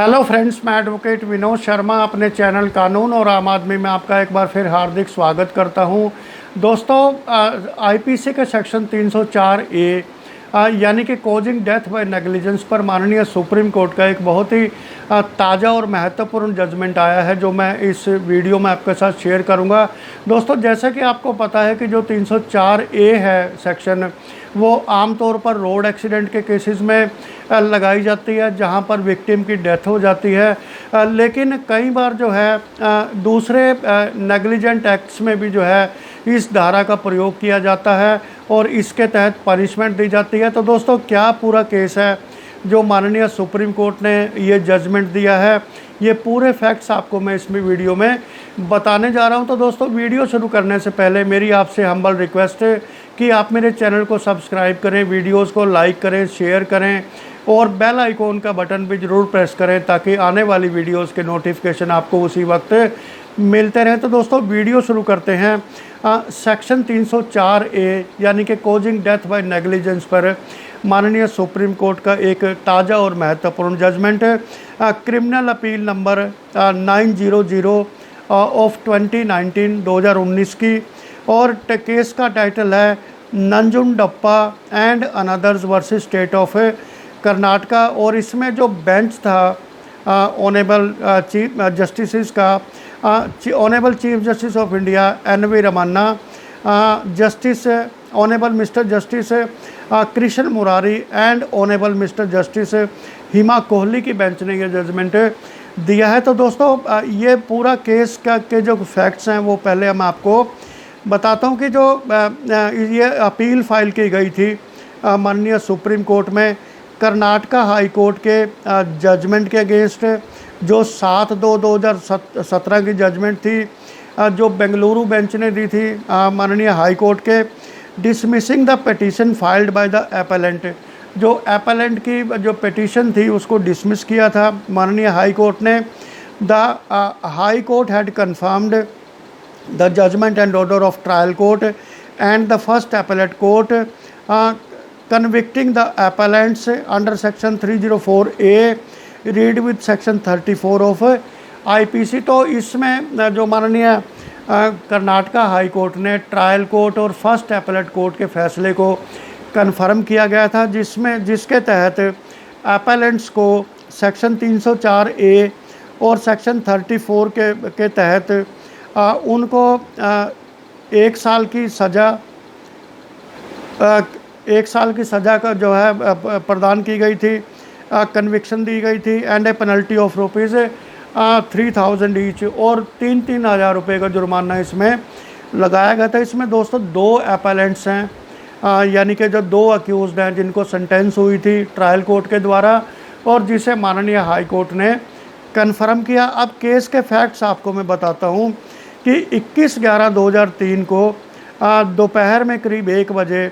Hello friends, मैं advocate Vinod Sharma अपने channel कानून और आम आदमी में आपका एक बार फिर हार्दिक स्वागत करता हूं। दोस्तों, आईपीसी के सेक्शन 304 ए यानी कि कॉजिंग डेथ बाय नेग्लिजेंस पर माननीय सुप्रीम कोर्ट का एक बहुत ही ताज़ा और महत्वपूर्ण जजमेंट आया है, जो मैं इस वीडियो में आपके साथ शेयर करूंगा। दोस्तों, जैसा कि आपको पता है कि जो 304 ए है सेक्शन, वो आमतौर पर रोड एक्सीडेंट के केसेस में लगाई जाती है, जहां पर विक्टिम की डेथ हो जाती है। लेकिन कई बार जो है दूसरे नेग्लिजेंट एक्ट्स में भी जो है इस धारा का प्रयोग किया जाता है और इसके तहत पनिशमेंट दी जाती है। तो दोस्तों, क्या पूरा केस है जो माननीय सुप्रीम कोर्ट ने ये जजमेंट दिया है, ये पूरे फैक्ट्स आपको मैं इसमें वीडियो में बताने जा रहा हूं। तो दोस्तों, वीडियो शुरू करने से पहले मेरी आपसे हम्बल रिक्वेस्ट है कि आप मेरे चैनल को सब्सक्राइब करें, वीडियोस को लाइक करें, शेयर करें और बेल आइकॉन का बटन भी ज़रूर प्रेस करें, ताकि आने वाली वीडियोस के नोटिफिकेशन आपको उसी वक्त मिलते रहें। तो दोस्तों, वीडियो शुरू करते हैं। सेक्शन 304 ए यानी कि कॉजिंग डेथ बाय नेग्लिजेंस पर माननीय सुप्रीम कोर्ट का एक ताज़ा और महत्वपूर्ण जजमेंट है। क्रिमिनल अपील नंबर 900 ऑफ 2019 की, और केस का टाइटल है Nanjundappa and others versus state of Karnataka. और इसमें जो बेंच था ऑनेबल चीफ जस्टिस का, honourable chief justice of India NV Ramana, justice honourable mister justice Krishna Murari and honourable mister justice Hima Kohli की बेंच ने यह जजमेंट दिया है। तो दोस्तों, ये पूरा केस के जो फैक्ट्स हैं वो पहले मैं आपको बताता हूं कि जो ये अपील फाइल की गई थी माननीय सुप्रीम कोर्ट में कर्नाटका हाई कोर्ट के जजमेंट के अगेंस्ट, जो 7/2/2017 की जजमेंट थी, जो बेंगलुरु बेंच ने दी थी माननीय हाई कोर्ट के, dismissing the petition filed by the appellant. जो एपेलेंट की जो पिटीशन थी उसको डिसमिस किया था माननीय हाई कोर्ट ने। The high court had confirmed the judgment and order of trial court and the first appellate court convicting the appellants under section 304A read with section 34 of IPC। तो इसमें जो माननीय Karnataka high court ने trial court और first appellate court के फैसले को confirm किया गया था, जिसके तहत एपेलेंट्स को सेक्शन 304A और सेक्शन 34 के तहत उनको 1 साल की सज़ा का जो है प्रदान की गई थी, कन्विक्शन दी गई थी, and A penalty of ₹3000 each, और 3,000 रुपये का जुर्माना इसमें लगाया गया था। इसमें दोस्तों 2 एपेलेंट्स हैं, यानी कि जो 2 अक्यूज्ड हैं जिनको सेंटेंस हुई थी ट्रायल कोर्ट के द्वारा और जिसे माननीय हाई कोर्ट ने कन्फर्म किया। अब केस के फैक्ट्स आपको मैं बताता हूँ कि 21/11/2003 को दोपहर में करीब 1 बजे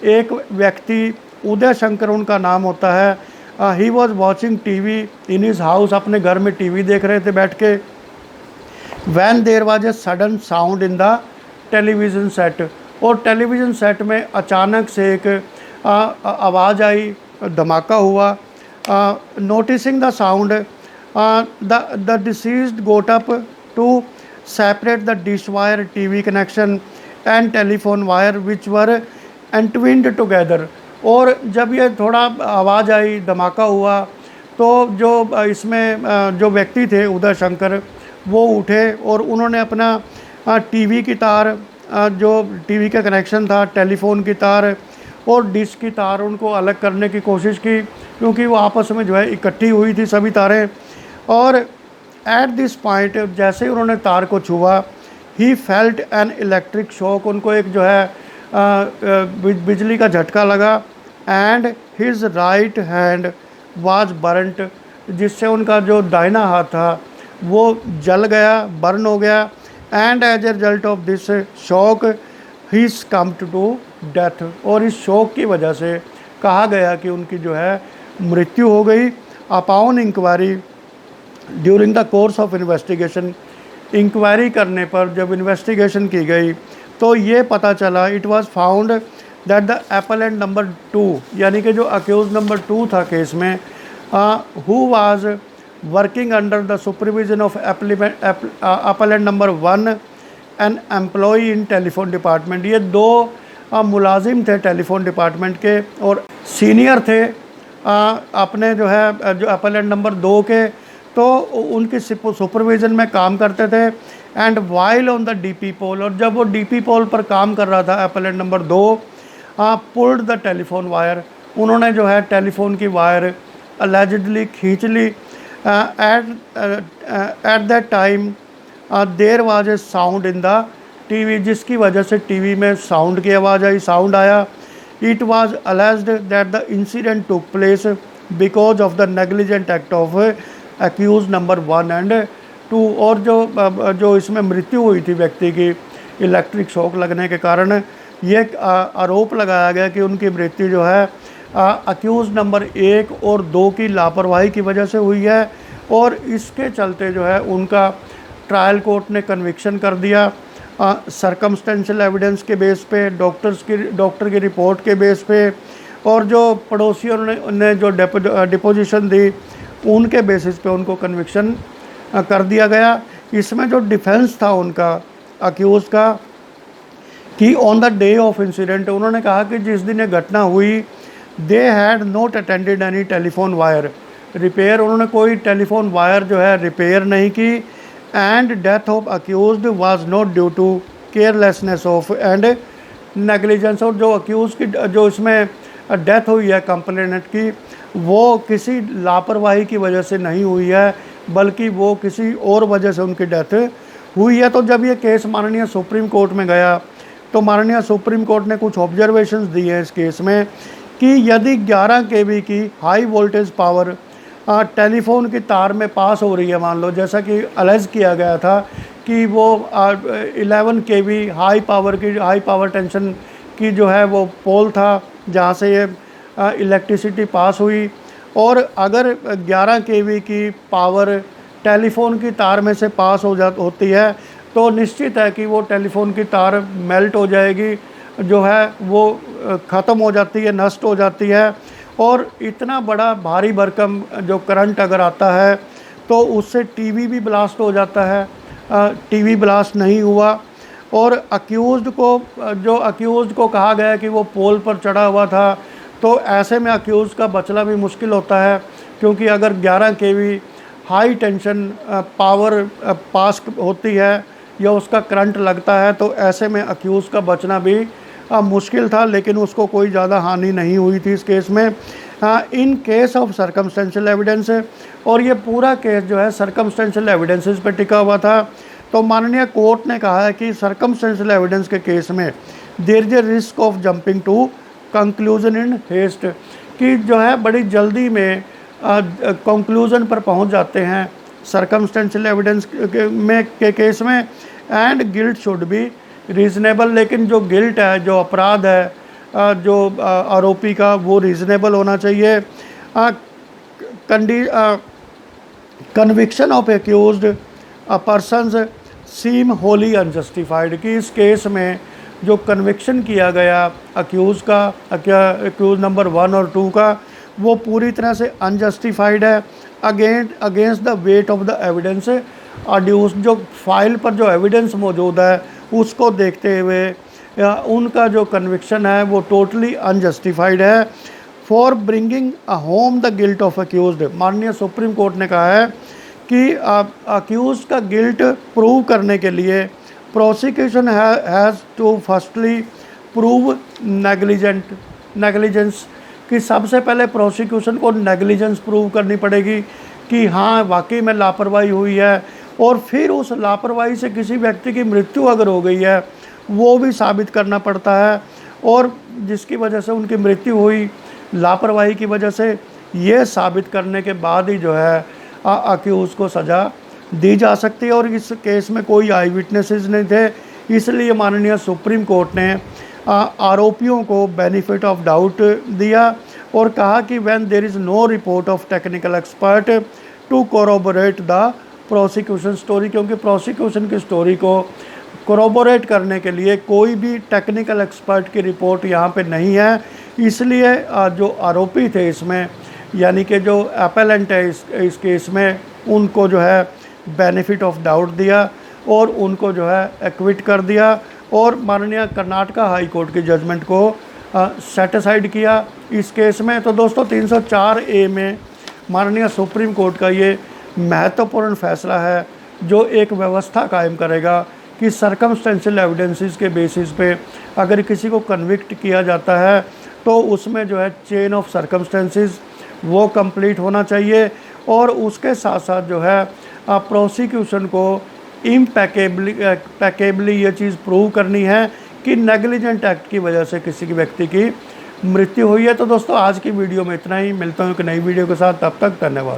एक व्यक्ति, उदय शंकर उनका नाम होता है, he was watching TV in his house, अपने घर में टीवी देख रहे थे बैठ के। When there was a sudden sound in the television set, और टेलीविज़न सेट में अचानक से एक आवाज़ आई, धमाका हुआ। Noticing the sound the deceased got up to separate the dish wire, TV connection and telephone wire which were entwined together। और जब ये थोड़ा आवाज़ आई, धमाका हुआ, तो जो इसमें जो व्यक्ति थे उदय शंकर, वो उठे और उन्होंने अपना टीवी की तार, जो टीवी का कनेक्शन था, टेलीफोन की तार और डिश की तार, उनको अलग करने की कोशिश की, क्योंकि वो आपस में जो है इकट्ठी हुई थी सभी तारें। और एट दिस पॉइंट जैसे ही उन्होंने तार को छुआ, he felt an electric shock, उनको एक जो है बिजली का झटका लगा, and his right hand was burnt, जिससे उनका जो दाहिना हाथ था वो जल गया, बर्न हो गया। And as a result of this shock he come to death, और इस शॉक की वजह से कहा गया कि उनकी जो है मृत्यु हो गई। Upon inquiry during the course of investigation, inquiry करने पर जब इन्वेस्टिगेशन की गई तो ये पता चला, it was found that the appellant number 2, यानी कि जो अक्यूज नंबर 2 था केस में, who was working under the supervision of appellant number 1 an employee in telephone department. ये दो मुलाजिम थे टेलीफोन डिपार्टमेंट के और सीनियर थे अपने जो है जो appellant नंबर 2 के, तो उनकी सुपरविज़न में काम करते थे। And while on the DP pole, और जब वो डीपी पोल पर काम कर रहा था appellant number 2 pulled the telephone wire, उन्होंने जो है टेलीफोन की वायर अलेजिडली खींच ली। At that time there was a sound in the TV, जिसकी वजह से टीवी में साउंड की आवाज़ आई, साउंड आया। It was alleged that the incident took place because of the negligent act of accused number 1 and 2। और जो इसमें मृत्यु हुई थी व्यक्ति की इलेक्ट्रिक शॉक लगने के कारण, ये आरोप लगाया गया कि उनकी मृत्यु जो है अक्यूज़ नंबर 1 और 2 की लापरवाही की वजह से हुई है। और इसके चलते जो है उनका ट्रायल कोर्ट ने कन्विक्शन कर दिया सर्कमस्टेंशियल एविडेंस के बेस पे, डॉक्टर की रिपोर्ट के बेस पे, और जो पड़ोसियों ने जो डिपोजिशन दी उनके बेसिस पे उनको कन्विक्शन कर दिया गया। इसमें जो डिफेंस था उनका अक्यूज़ का कि on the day of incident, उन्होंने कहा कि जिस दिन ये घटना हुई they had not attended any telephone wire repair, उन्होंने कोई टेलीफोन वायर जो है रिपेयर नहीं की। And death of accused was not due to carelessness of and negligence, और जो अक्यूज़ की जो इसमें डेथ हुई है कंप्लेनेंट की, वो किसी लापरवाही की वजह से नहीं हुई है, बल्कि वो किसी और वजह से उनकी डेथ हुई है। तो जब ये केस माननीय सुप्रीम कोर्ट में गया तो माननीय सुप्रीम कोर्ट ने कुछ ऑब्जर्वेशंस दिए हैं इस केस में कि यदि 11 kV की हाई वोल्टेज पावर टेलीफोन की तार में पास हो रही है, मान लो जैसा कि अलेज किया गया था कि वो 11 kV हाई पावर टेंशन की जो है वो पोल था जहाँ से ये इलेक्ट्रिसिटी पास हुई, और अगर 11 kV की पावर टेलीफोन की तार में से पास होती है तो निश्चित है कि वो टेलीफोन की तार मेल्ट हो जाएगी, जो है वो ख़त्म हो जाती है, नष्ट हो जाती है। और इतना बड़ा भारी भरकम जो करंट अगर आता है तो उससे टीवी भी ब्लास्ट हो जाता है। टीवी ब्लास्ट नहीं हुआ, और अक्यूज़्ड को कहा गया कि वो पोल पर चढ़ा हुआ था, तो ऐसे में अक्यूज़ का बचना भी मुश्किल होता है, क्योंकि अगर 11 kV हाई टेंशन पावर पास होती है या उसका करंट लगता है तो ऐसे में अक्यूज़ का बचना भी मुश्किल था। लेकिन उसको कोई ज़्यादा हानि नहीं हुई थी इस केस में in case of circumstantial evidence. और ये पूरा केस जो है सर्कमस्टेंशियल एविडेंसेस पे टिका हुआ था। तो माननीय कोर्ट ने कहा है कि सर्कमस्टेंशियल एविडेंस के केस में there is a risk of jumping to conclusion in haste, कि जो है बड़ी जल्दी में कंक्लूजन पर पहुंच जाते हैं सर्कमस्टेंशियल एविडेंस के केस में। And guilt should be reasonable, लेकिन जो गिल्ट है, जो अपराध है जो आरोपी का, वो रीज़नेबल होना चाहिए। Conviction of accused persons seem wholly unjustified, कि इस केस में जो कन्विक्शन किया गया अक्यूज़ का, अक्यूज़ नंबर 1 और 2 का, वो पूरी तरह से अनजस्टिफाइड है against the weight of the evidence adduced. जो फाइल पर जो एविडेंस मौजूद है उसको देखते हुए उनका जो कन्विक्शन है वो टोटली अनजस्टिफाइड है। For bringing home the guilt of accused, माननीय सुप्रीम कोर्ट ने कहा है कि अक्यूज़ का गिल्ट प्रूव करने के लिए prosecution has to firstly prove negligence, कि सबसे पहले प्रोसिक्यूशन को नेग्लिजेंस प्रूव करनी पड़ेगी कि हाँ वाकई में लापरवाही हुई है, और फिर उस लापरवाही से किसी व्यक्ति की मृत्यु अगर हो गई है वो भी साबित करना पड़ता है, और जिसकी वजह से उनकी मृत्यु हुई लापरवाही की वजह से, ये साबित करने के बाद ही जो है अक्यूज़ को सज़ा दी जा सकती है। और इस केस में कोई आई विटनेसेस नहीं थे, इसलिए माननीय सुप्रीम कोर्ट ने आरोपियों को बेनिफिट ऑफ डाउट दिया और कहा कि when there is no report of technical expert to corroborate the prosecution story, क्योंकि प्रोसिक्यूशन की स्टोरी को कोरोबोरेट करने के लिए कोई भी टेक्निकल एक्सपर्ट की रिपोर्ट यहाँ पे नहीं है। इसलिए जो आरोपी थे इसमें यानी कि जो अपेलेंट है इस केस में, उनको जो है बेनिफिट ऑफ डाउट दिया और उनको जो है एक्विट कर दिया और माननीय कर्नाटका हाई कोर्ट की जजमेंट को सेटिसाइड किया इस केस में। तो दोस्तों 304A में माननीय सुप्रीम कोर्ट का ये महत्वपूर्ण फैसला है जो एक व्यवस्था कायम करेगा कि सर्कमस्टेंशियल एविडेंसेस के बेसिस पे अगर किसी को कन्विक्ट किया जाता है तो उसमें जो है चेन ऑफ सर्कमस्टेंसेस वो कंप्लीट होना चाहिए और उसके साथ साथ जो है प्रोसिक्यूशन को पैकेबली ये चीज़ प्रूव करनी है कि नेग्लिजेंट एक्ट की वजह से किसी व्यक्ति की मृत्यु हुई है। तो दोस्तों आज की वीडियो में इतना ही, मिलता हूँ एक नई वीडियो के साथ, तब तक धन्यवाद।